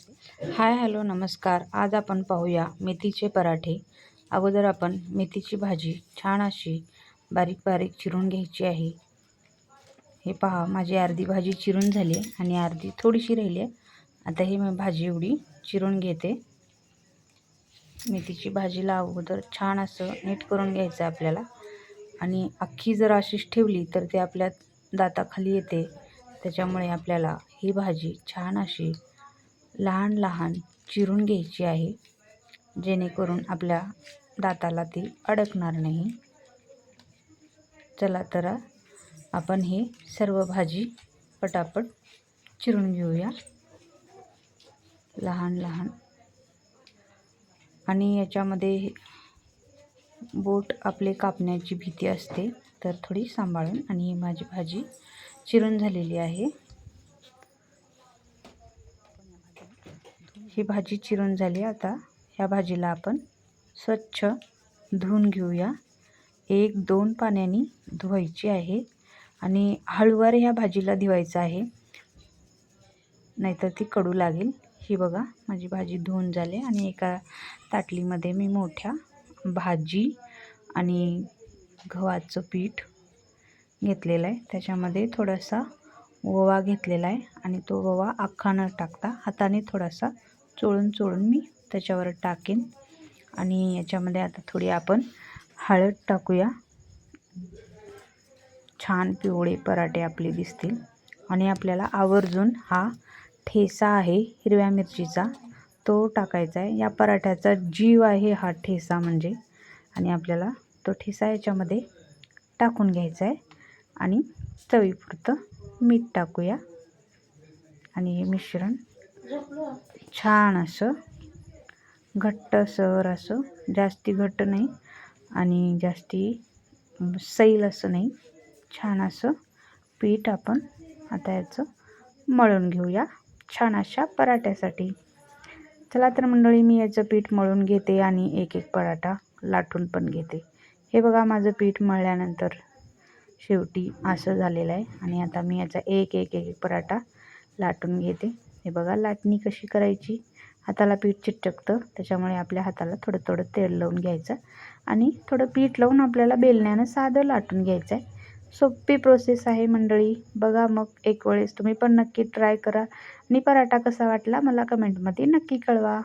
Hi hello नमस्कार. आज आपण पाहूया मेथीचे पराठे. अगोदर आपण मेथीची भाजी छान अशी बारीक बारीक चिरून घ्यायची आहे. हे पहा, माझी अर्धी भाजी चिरून झाली आणि अर्धी थोडीशी राहिली आहे. आता ही मी भाजी एवढी चिरून घेते. मेथीची भाजीला अगोदर छान असं नीट करून घ्यायचं आपल्याला, आणि अख्खी जर अशीच ठेवली तर ते आपल्या दाताखाली येते. त्याच्यामुळे आपल्याला ही भाजी छान अशी लहान लहान चिरून घ्यायची आहे, जेणेकरून आपल्या दाताला ती अडकणार नाही. चला तर आपण हे सर्व भाजी पटापट चिरून घेऊया लहान लहान. आणि याच्यामध्ये बोट आपले कापण्याची भीती असते, तर थोडी सांभाळून. आणि ही माझी भाजी चिरून झालेली आहे. ही भाजी चिरून झाली. आता ह्या भाजीला आपण स्वच्छ धुवून घेऊया. 1-2 पाण्याने धुवायची आहे आणि हळूवार ह्या भाजीला धुवायचं आहे, नाहीतर ती कडू लागेल. ही बघा, माझी भाजी धुवून झाली आणि एका ताटलीमध्ये मी मोठ्या भाजी आणि गव्हाचं पीठ घेतलेलं आहे. त्याच्यामध्ये थोडासा ओवा घेतलेला आहे आणि तो ओवा अख्खा न टाकता हाताने थोडासा चोळून चोळून मी त्याच्यावर टाकेन. आणि याच्यामध्ये आता थोडी आपण हळद टाकूया. छान पिवळे पराठे आपले दिसतील. आणि आपल्याला आवर्जून हा ठेचा आहे हिरव्या मिरचीचा, तो टाकायचा आहे. या पराठ्याचा जीव आहे हा ठेचा म्हणजे. आणि आपल्याला तो ठेचा याच्यामध्ये टाकून घ्यायचा आहे आणि चवीपुरतं मीठ टाकूया. आणि हे मिश्रण छान असं घट्टसर असं, जास्ती घट्ट नाही आणि जास्ती सैल असं नाही, छान असं पीठ आपण आता याचं मळून घेऊया छान अशा पराठ्यासाठी. चला तर मंडळी, मी याचं पीठ मळून घेते आणि एक एक पराठा लाटून पण घेते. हे बघा, माझं पीठ मळल्यानंतर शेवटी असं झालेलं आहे. आणि आता मी याचा एक एक एक पराठा लाटून घेते. हे बघा, लाटणी कशी करायची. हाताला पीठ चिटकतं, त्याच्यामुळे आपल्या हाताला थोडं थोडं तेल लावून घ्यायचं आणि थोडं पीठ लावून आपल्याला बेलण्यानं साधं लाटून घ्यायचं आहे. सोपी प्रोसेस आहे मंडळी. बघा मग एक वेळेस तुम्ही पण नक्की ट्राय करा आणि पराठा कसा वाटला मला कमेंटमध्ये नक्की कळवा.